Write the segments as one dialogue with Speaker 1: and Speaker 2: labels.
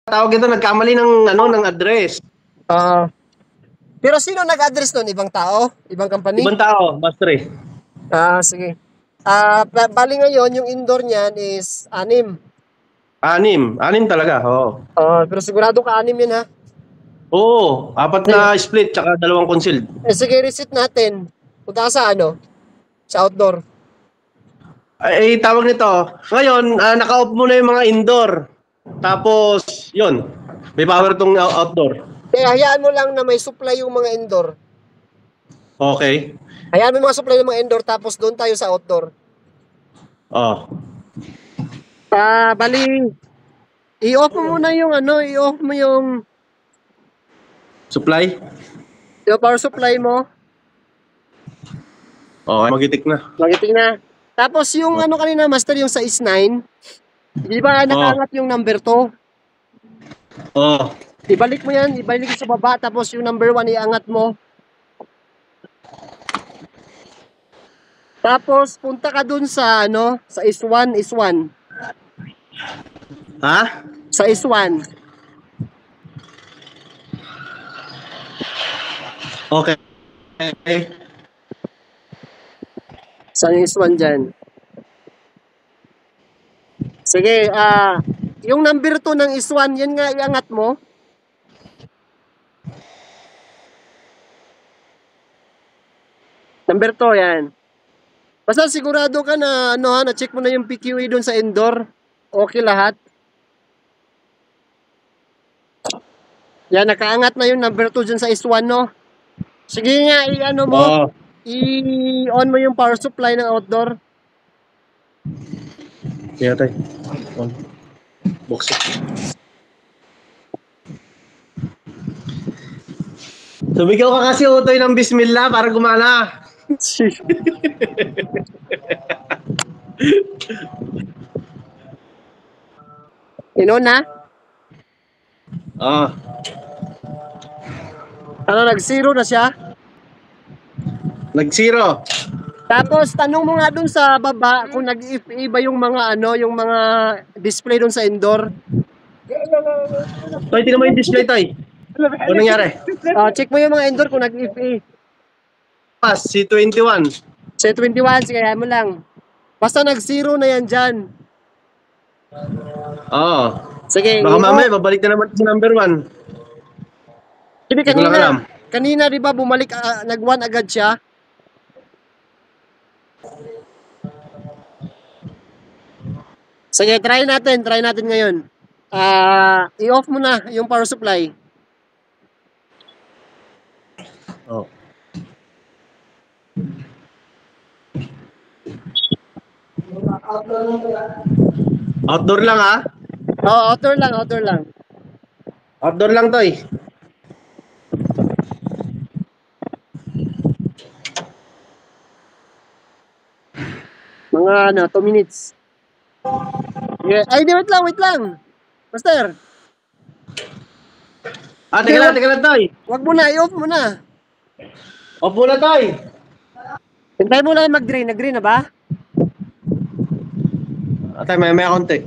Speaker 1: tawag ito, nagkamali ng ano ng address.
Speaker 2: Ah. Pero sino nag-address nun? Ibang tao? Ibang company?
Speaker 1: Ibang tao, Master eh.
Speaker 2: Sige. Bali ngayon, yung indoor niyan is 6.
Speaker 1: Anim talaga, oo.
Speaker 2: Pero sigurado ka 6 yun ha?
Speaker 1: Oo, 4
Speaker 2: Sige.
Speaker 1: na split, tsaka 2 concealed.
Speaker 2: Sige, reset natin. Punta ka sa ano? Sa outdoor.
Speaker 1: Ay, tawag nito, ngayon, naka-off muna yung mga indoor. Tapos, yun, may power tong outdoor.
Speaker 2: Kaya hayaan mo lang na may supply yung mga indoor.
Speaker 1: Okay.
Speaker 2: Hayaan mo yung mga supply ng mga indoor, tapos doon tayo sa outdoor.
Speaker 1: Oh.
Speaker 2: Bali, i-off mo muna yung ano, i-off mo yung
Speaker 1: Supply?
Speaker 2: power supply mo.
Speaker 1: Okay, magitik na.
Speaker 2: Magiting na. Tapos yung ano kanina, Master, yung sa is9, di ba nakaangat yung number 2?
Speaker 1: Oh.
Speaker 2: Ibalik mo yan, ibalik sa baba, tapos yung number 1 iangat mo. Tapos punta ka dun sa ano, sa is1.
Speaker 1: Ha?
Speaker 2: Sa is1.
Speaker 1: Okay.
Speaker 2: Saan yung is1 dyan? Sige, yung number 2 ng is1, yan nga iangat mo. Number 2, yan. Basta sigurado ka na, ano ha, na-check mo na yung PQE dun sa indoor. Okay lahat. Yan, nakaangat na yung number 2 dyan sa is1, no? Sige nga, i-ano mo, i-on mo yung power supply ng outdoor.
Speaker 1: Kaya tayo. On. Box it. Sumigaw ka kasi, Utoy, ng bismillah para gumana.
Speaker 2: Inon na? Ano, nag-zero na siya?
Speaker 1: Nag-zero.
Speaker 2: Tapos, tanong mo nga dun sa baba kung nag-FE ba yung mga ano, yung mga display dun sa indoor.
Speaker 1: Toy, tingnan mo yung display, Toy. Ano nangyari?
Speaker 2: Check mo yung mga indoor kung nag-FE.
Speaker 1: Pass, C21.
Speaker 2: C21, sige, mo lang. Basta nag-zero na yan dyan.
Speaker 1: Oo.
Speaker 2: Sige,
Speaker 1: Baka mamaya, babalik na naman sa number 1.
Speaker 2: Hindi, kanina di ba bumalik, nag-1 agad siya? Sige, try natin ngayon. I-off mo na yung power supply.
Speaker 1: Oh. Outdoor lang ha?
Speaker 2: Outdoor lang.
Speaker 1: Outdoor lang, Toy.
Speaker 2: Mga 2 minutes. Yeah. Ay, wait lang. Master.
Speaker 1: Teka lang, Toy.
Speaker 2: Wag mo na, i-off mo na.
Speaker 1: Off muna, Toy.
Speaker 2: Hintay mo lang mag-green. Nag-green na ba?
Speaker 1: Atay, may konti.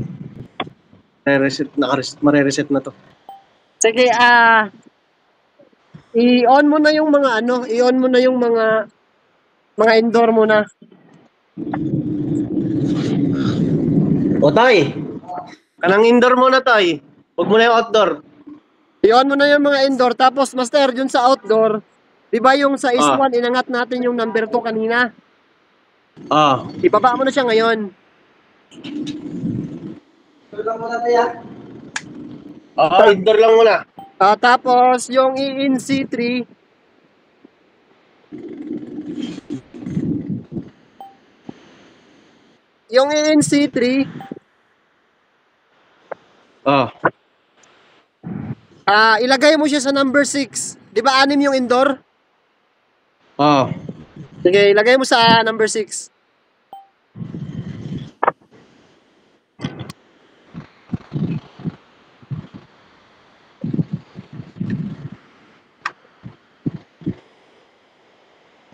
Speaker 1: Mare-reset na to.
Speaker 2: Sige, i-on mo na yung mga ano, i-on mo na yung mga indoor mo na.
Speaker 1: O, Toy. Kanang indoor muna, Toy. Huwag mo na yung outdoor.
Speaker 2: I-on mo na yung mga indoor. Tapos, Master, yun sa outdoor, di ba yung sa is1, inangat natin yung number 2 kanina? Ibaba mo na siya ngayon.
Speaker 1: Indoor lang muna.
Speaker 2: Tapos, yung in C3, yung in C3, ilagay mo siya sa number 6. Di ba 6 yung indoor? Sige, ilagay mo sa number 6.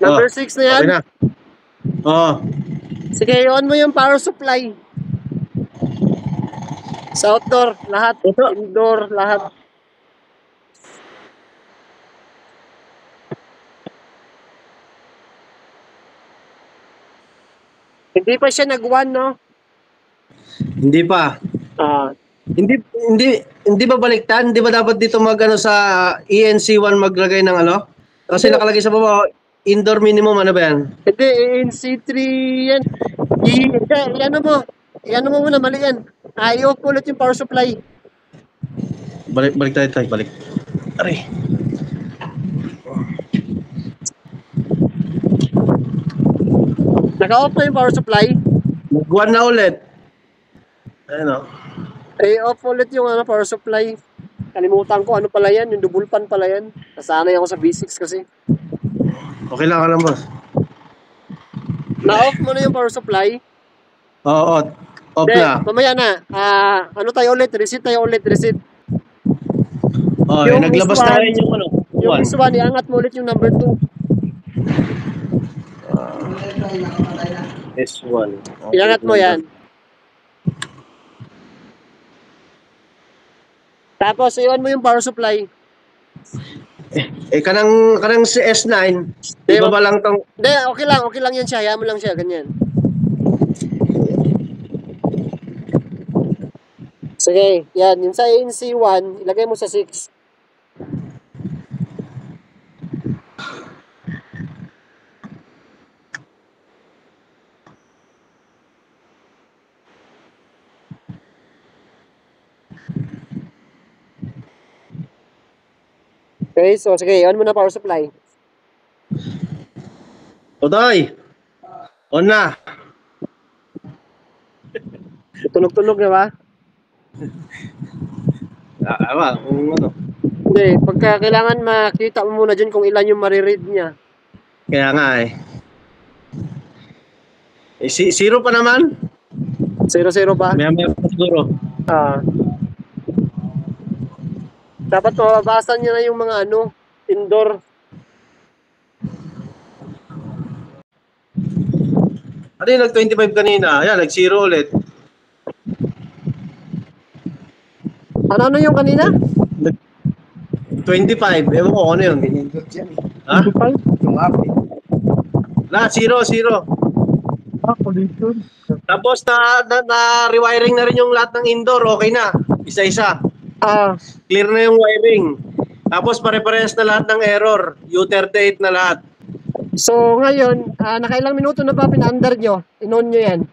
Speaker 2: Number 6 na yan?
Speaker 1: Okay na.
Speaker 2: Sige, on mo yung power supply. Sa outdoor, lahat.
Speaker 1: Ito.
Speaker 2: Indoor, lahat. Hindi pa siya nag-1, no?
Speaker 1: Hindi pa.
Speaker 2: Ah,
Speaker 1: Hindi hindi ba baliktad? Hindi ba dapat dito magano sa ENC1 maglagay ng ano? Kasi
Speaker 2: hindi,
Speaker 1: nakalagay sa baba indoor minimum ano ba yan?
Speaker 2: hindi, ANC3 yan. Ano mo? Ano mo muna, mali yan. Ayaw ko ulit yung power supply.
Speaker 1: Balik tayo, balik. Aray.
Speaker 2: Naka-off na yung power supply.
Speaker 1: Mag-1 na ulit. Ayun o.
Speaker 2: Off ulit yung power supply. Kalimutan ko, ano pala yan? Yung double pan pala yan. Nasanay ako sa B6 kasi.
Speaker 1: Okay lang ka lang, boss.
Speaker 2: Na-off mo na yung power supply.
Speaker 1: Oo, off
Speaker 2: Hindi,
Speaker 1: na.
Speaker 2: mamaya na. Ano tayo ulit? Reset tayo ulit, reset.
Speaker 1: Oh,
Speaker 2: Yung
Speaker 1: naglabas
Speaker 2: is
Speaker 1: na
Speaker 2: one,
Speaker 1: ngayon yung ano.
Speaker 2: Yung
Speaker 1: One.
Speaker 2: is one, iangat mo ulit yung number 2.
Speaker 1: S1. Okay,
Speaker 2: Iangat mo yan. Tapos, iwan mo yung power supply.
Speaker 1: Kanang si S9, iba ba lang tong
Speaker 2: Hindi, okay lang yan siya. Hayaan mo lang siya, ganyan. Sige, yan. Yung sa ANC1, ilagay mo sa 6. Okay, so sige, on mo na power supply.
Speaker 1: Otoy. On na.
Speaker 2: Tunog-tunog na ba?
Speaker 1: Kung ano.
Speaker 2: Hindi, pagka kailangan makita mo muna dyan kung ilan yung mariread niya.
Speaker 1: Kaya nga eh. Zero pa naman?
Speaker 2: 0-0 ba?
Speaker 1: May pa siguro.
Speaker 2: Dapat mababasa niya na yung mga indoor.
Speaker 1: Ano yung nag-25 kanina? Ayan, nag-0 ulit.
Speaker 2: Ano yung kanina?
Speaker 1: 25. Ewan ko ano yun. Ha?
Speaker 2: 25?
Speaker 1: Yung app eh. Na, 0.
Speaker 2: Collision.
Speaker 1: Tapos na-rewiring na rin yung lahat ng indoor. Okay na. Isa-isa. Clear na yung wiring. Tapos pare-parehas na lahat ng error. U38 na lahat.
Speaker 2: So ngayon, nakailang minuto na ba pinaandar nyo? In-on nyo yan?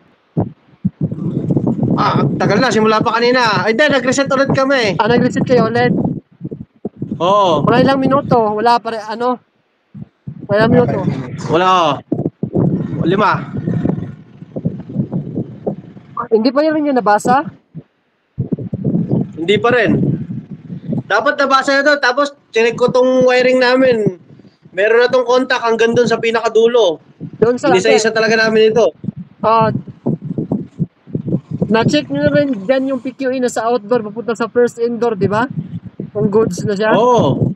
Speaker 1: Tagal na. Simula pa kanina. Ay, then, nag-reset ulit kami.
Speaker 2: Nag-reset kayo ulit?
Speaker 1: Oo.
Speaker 2: Mga ilang minuto? Wala pa rin, Mga ilang minuto?
Speaker 1: Wala oh. 5.
Speaker 2: Hindi pa rin yung nabasa?
Speaker 1: Hindi pa rin. Dapat nabasa na to. Tapos, chinek ko tong wiring namin. Meron na tong contact hanggang doon sa pinakadulo.
Speaker 2: Doon sa
Speaker 1: Isa-isa talaga namin ito.
Speaker 2: Na-check nyo na rin dyan yung PQE na sa outdoor papunta sa first indoor, di ba? Kung goods na siya?
Speaker 1: Oo.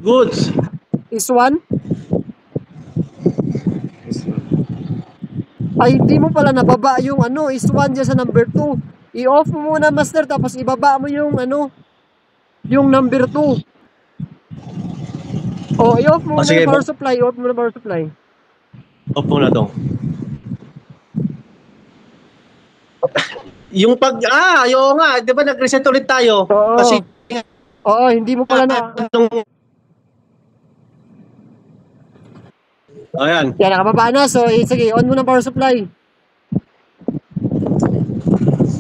Speaker 1: Goods.
Speaker 2: Is one? Ay, hindi mo pala nababa yung is one dyan sa number 2. I-off mo muna, master, tapos ibaba mo yung yung number 2. I-off mo muna
Speaker 1: sige,
Speaker 2: yung power supply. I-off mo na power supply.
Speaker 1: Off mo na to. Yung ayaw nga. Di ba nag-reset ulit tayo?
Speaker 2: Oo.
Speaker 1: Kasi,
Speaker 2: hindi mo pala na...
Speaker 1: Ayan.
Speaker 2: Yan, nakababa na. So, sige, on mo na power supply.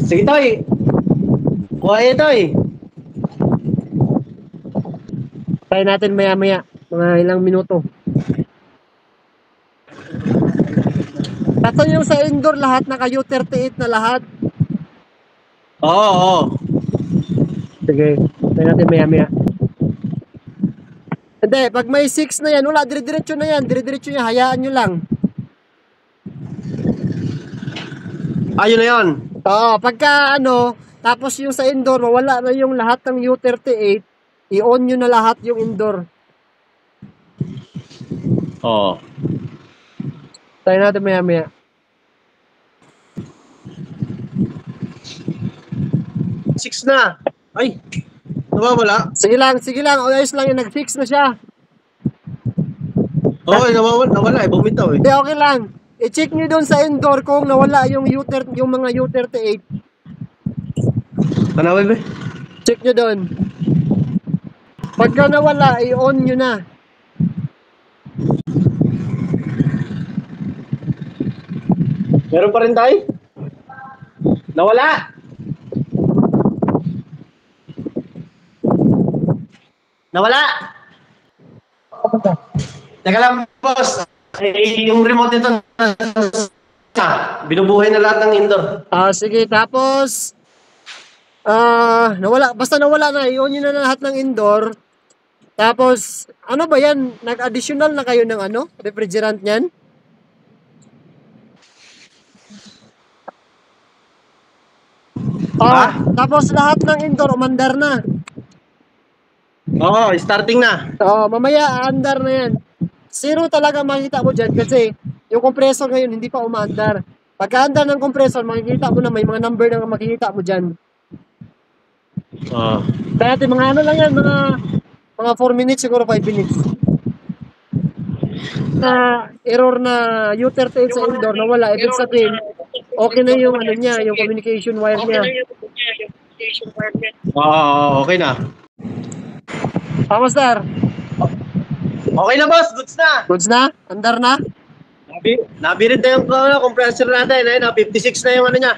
Speaker 1: Sige, Toy. Kuha Toy.
Speaker 2: Try natin maya-maya. Mga ilang minuto. Tapos yung sa indoor lahat, naka U38 na lahat.
Speaker 1: Oo.
Speaker 2: Sige, try natin maya-maya. Hindi, pag may 6 na yan, wala, dire-diretso na yan. Dire-diretso niya, hayaan nyo lang.
Speaker 1: Ayun na yun.
Speaker 2: Pagka tapos yung sa indoor, wala na yung lahat ng U38, i-on nyo na lahat yung indoor.
Speaker 1: Oo.
Speaker 2: Try natin maya-maya.
Speaker 1: 6 na. Ay, nawawala.
Speaker 2: Sige lang. Ayos lang yun. Nag-fix na siya.
Speaker 1: Oo, nawala eh. Bumitaw eh.
Speaker 2: Hindi, okay lang. I-check nyo doon sa indoor kung nawala yung yung mga U38.
Speaker 1: Tanawin ba?
Speaker 2: Check nyo doon. Pagka nawala, i-on nyo na.
Speaker 1: Meron pa rin tayo? Nawala! Nawala! Teka lang, boss. Yung remote nito, binubuhay na lahat ng indoor.
Speaker 2: Sige, tapos, nawala. Basta nawala na, i-on nyo na lahat ng indoor. Tapos, ano ba yan? Nag-additional na kayo ng refrigerant niyan? Tapos lahat ng indoor, umandar na.
Speaker 1: Oo, starting na.
Speaker 2: Mamaya, aandar na yan. Zero talaga makikita mo dyan kasi yung compressor ngayon hindi pa umaandar. Pagka-andar ng compressor, makikita mo na may mga number na makikita mo dyan. Dati mga lang yan, mga 4 minutes, siguro 5 minutes. Na error na U38 sa indoor na wala, ibig sabihin, okay na yung niya, yung communication wire niya.
Speaker 1: Okay na.
Speaker 2: Sir?
Speaker 1: Okay na, boss. Goods na.
Speaker 2: Goods na? Andar na?
Speaker 1: Nabirit na yung compressor natin. Ayun, 56 na yung niya.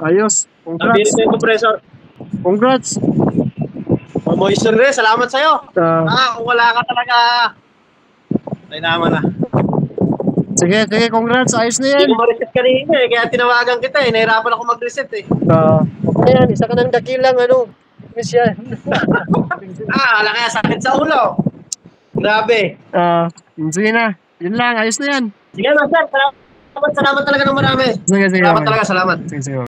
Speaker 2: Ayos.
Speaker 1: Nabirit na yung compressor.
Speaker 2: Congrats.
Speaker 1: Moisture rin, salamat sa'yo. Kung wala ka talaga, ay naman na.
Speaker 2: Sige, congrats. Ayos na yan.
Speaker 1: Hindi ko ma-reset kanina eh, kaya tinawagan kita eh. Nahirapan ako mag-reset eh.
Speaker 2: Ayan, isa ka ng dakilang miss yan.
Speaker 1: Wala kaya sakit sa ulo. Grabe.
Speaker 2: Sige na. Yun lang, ayos na yan.
Speaker 1: Sige na, sir. Salamat talaga ng marami.
Speaker 2: Sige.
Speaker 1: Salamat talaga, salamat.
Speaker 2: Sige.